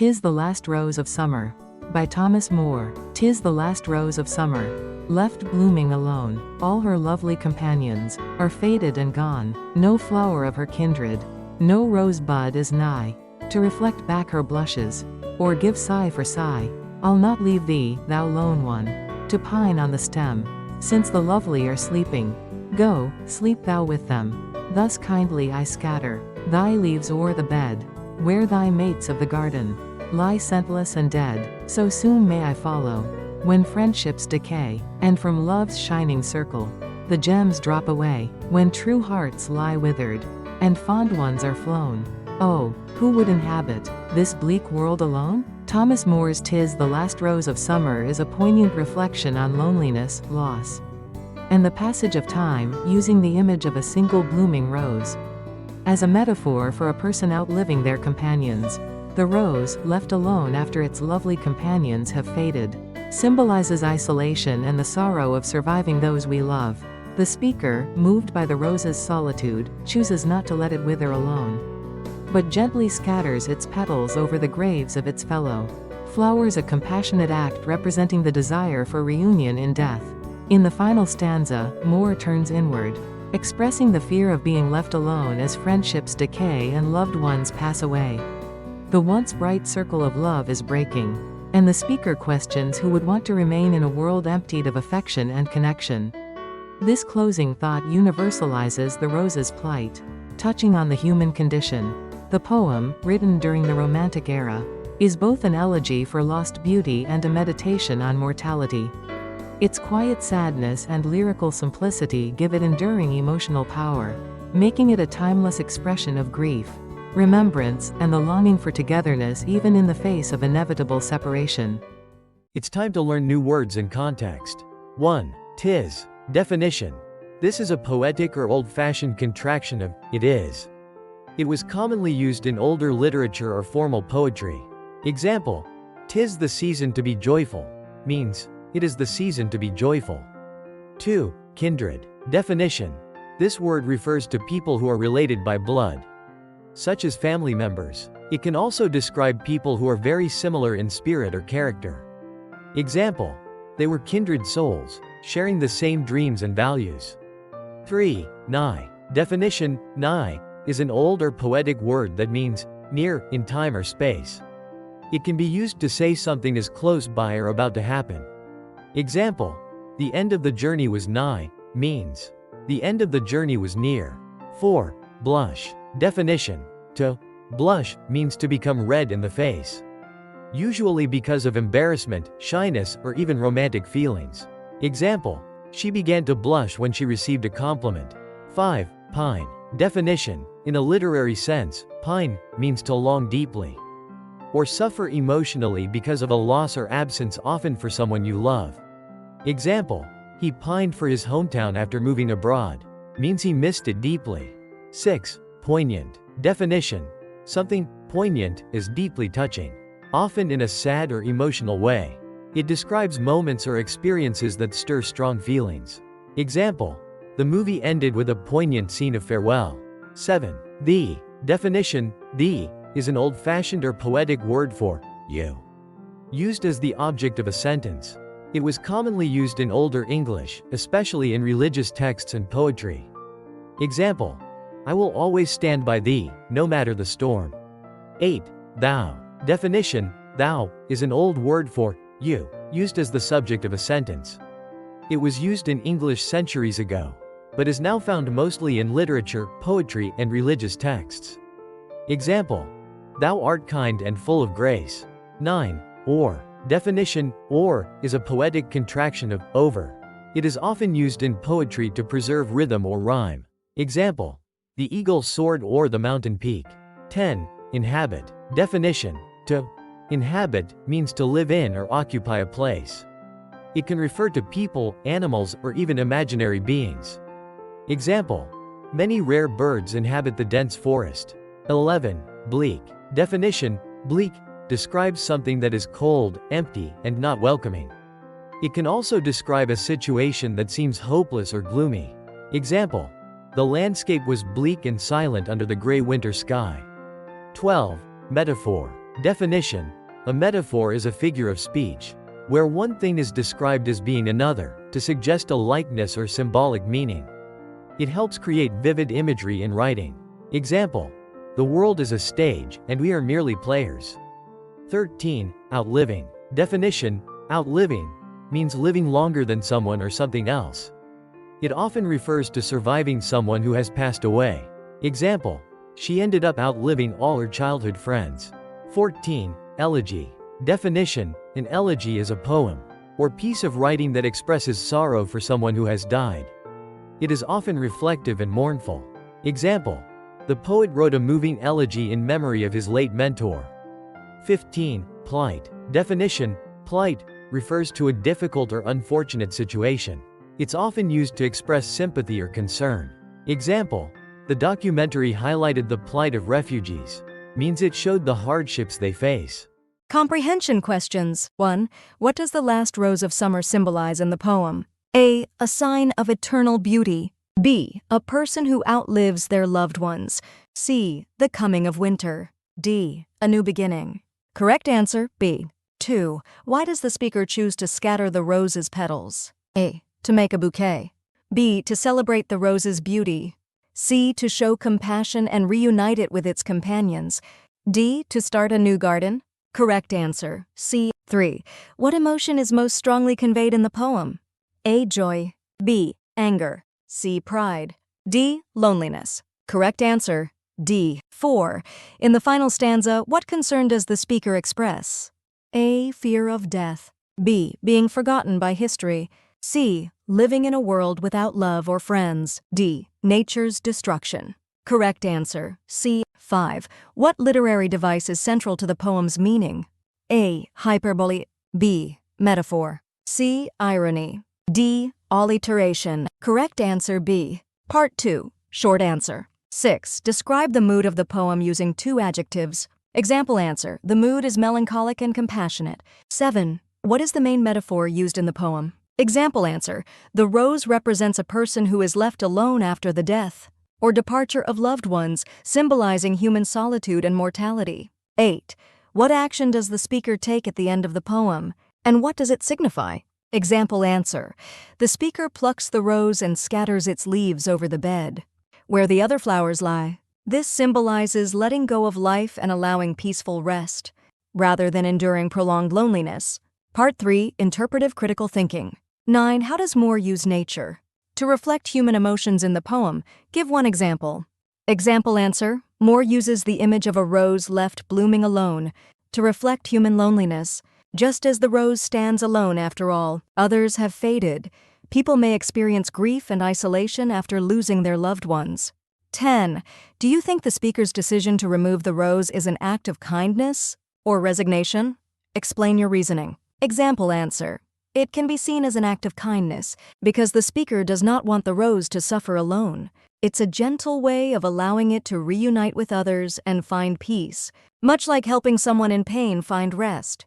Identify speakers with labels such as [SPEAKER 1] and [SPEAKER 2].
[SPEAKER 1] 'Tis the Last Rose of Summer. By Thomas Moore. 'Tis the last rose of summer, left blooming alone. All her lovely companions are faded and gone. No flower of her kindred, no rosebud is nigh, to reflect back her blushes, or give sigh for sigh. I'll not leave thee, thou lone one, to pine on the stem, since the lovely are sleeping. Go, sleep thou with them. Thus kindly I scatter thy leaves o'er the bed, where thy mates of the garden lie scentless and dead. So soon may I follow, when friendships decay, and from love's shining circle the gems drop away, when true hearts lie withered, and fond ones are flown. Oh, who would inhabit this bleak world alone? Thomas More's 'Tis the Last Rose of Summer is a poignant reflection on loneliness, loss, and the passage of time, using the image of a single blooming rose as a metaphor for a person outliving their companions. The rose, left alone after its lovely companions have faded, symbolizes isolation and the sorrow of surviving those we love. The speaker, moved by the rose's solitude, chooses not to let it wither alone, but gently scatters its petals over the graves of its fellow flowers, a compassionate act representing the desire for reunion in death. In the final stanza, Moore turns inward, expressing the fear of being left alone as friendships decay and loved ones pass away. The once bright circle of love is breaking, and the speaker questions who would want to remain in a world emptied of affection and connection. This closing thought universalizes the rose's plight, touching on the human condition. The poem, written during the Romantic era, is both an elegy for lost beauty and a meditation on mortality. Its quiet sadness and lyrical simplicity give it enduring emotional power, making it a timeless expression of grief, remembrance, and the longing for togetherness even in the face of inevitable separation.
[SPEAKER 2] It's time to learn new words in context. 1. 'Tis. Definition. This is a poetic or old-fashioned contraction of it is. It was commonly used in older literature or formal poetry. Example: 'Tis the season to be joyful means it is the season to be joyful. 2. Kindred. Definition. This word refers to people who are related by blood, such as family members. It can also describe people who are very similar in spirit or character. Example: they were kindred souls, sharing the same dreams and values. 3. Nigh. Definition. Nigh is an old or poetic word that means near in time or space. It can be used to say something is close by or about to happen. Example: the end of the journey was nigh means the end of the journey was near. 4. Blush. Definition. To blush means to become red in the face, usually because of embarrassment, shyness, or even romantic feelings. Example: she began to blush when she received a compliment. 5. Pine. Definition. In a literary sense, pine means to long deeply or suffer emotionally because of a loss or absence, often for someone you love. Example: he pined for his hometown after moving abroad means he missed it deeply. 6. Poignant. Definition. Something poignant is deeply touching, often in a sad or emotional way. It describes moments or experiences that stir strong feelings. Example: the movie ended with a poignant scene of farewell. 7. The. Definition. The is an old-fashioned or poetic word for you, used as the object of a sentence. It was commonly used in Older English, especially in religious texts and poetry. Example: I will always stand by thee, no matter the storm. 8. Thou. Definition. Thou is an old word for you, used as the subject of a sentence. It was used in English centuries ago, but is now found mostly in literature, poetry, and religious texts. Example: thou art kind and full of grace. 9. Or. Definition. Or is a poetic contraction of over. It is often used in poetry to preserve rhythm or rhyme. Example: the eagle soared o'er the mountain peak. 10. Inhabit. Definition. To inhabit means to live in or occupy a place. It can refer to people, animals, or even imaginary beings. Example: many rare birds inhabit the dense forest. 11. Bleak. Definition. Bleak describes something that is cold, empty, and not welcoming. It can also describe a situation that seems hopeless or gloomy. Example: the landscape was bleak and silent under the gray winter sky. 12. Metaphor. Definition: a metaphor is a figure of speech, where one thing is described as being another, to suggest a likeness or symbolic meaning. It helps create vivid imagery in writing. Example: the world is a stage, and we are merely players. 13. Outliving. Definition: outliving means living longer than someone or something else. It often refers to surviving someone who has passed away. Example: she ended up outliving all her childhood friends. 14. Elegy. Definition: an elegy is a poem or piece of writing that expresses sorrow for someone who has died. It is often reflective and mournful. Example: the poet wrote a moving elegy in memory of his late mentor. 15. Plight. Definition: plight refers to a difficult or unfortunate situation. It's often used to express sympathy or concern. Example: the documentary highlighted the plight of refugees, means it showed the hardships they face.
[SPEAKER 3] Comprehension questions. 1. What does the last rose of summer symbolize in the poem? A. A sign of eternal beauty. B. A person who outlives their loved ones. C. The coming of winter. D. A new beginning. Correct answer, B. 2. Why does the speaker choose to scatter the rose's petals? A. To make a bouquet. B. To celebrate the rose's beauty. C. To show compassion and reunite it with its companions. D. To start a new garden. Correct answer, C. 3. What emotion is most strongly conveyed in the poem? A. Joy. B. Anger. C. Pride. D. Loneliness. Correct answer, D. 4. In the final stanza, what concern does the speaker express? A. Fear of death. B. Being forgotten by history. C. Living in a world without love or friends. D. Nature's destruction. Correct answer, C. 5. What literary device is central to the poem's meaning? A. Hyperbole. B. Metaphor. C. Irony. D. Alliteration. Correct answer, B. Part 2. Short answer. 6. Describe the mood of the poem using 2 adjectives. Example answer: the mood is melancholic and compassionate. 7. What is the main metaphor used in the poem? Example answer: the rose represents a person who is left alone after the death or departure of loved ones, symbolizing human solitude and mortality. 8. What action does the speaker take at the end of the poem, and what does it signify? Example answer: the speaker plucks the rose and scatters its leaves over the bed, where the other flowers lie. This symbolizes letting go of life and allowing peaceful rest, rather than enduring prolonged loneliness. Part 3. Interpretive critical thinking. 9. How does Moore use nature to reflect human emotions in the poem? Give one example. Example answer: Moore uses the image of a rose left blooming alone to reflect human loneliness. Just as the rose stands alone after all, others have faded. People may experience grief and isolation after losing their loved ones. 10. Do you think the speaker's decision to remove the rose is an act of kindness or resignation? Explain your reasoning. Example answer: it can be seen as an act of kindness because the speaker does not want the rose to suffer alone. It's a gentle way of allowing it to reunite with others and find peace, much like helping someone in pain find rest.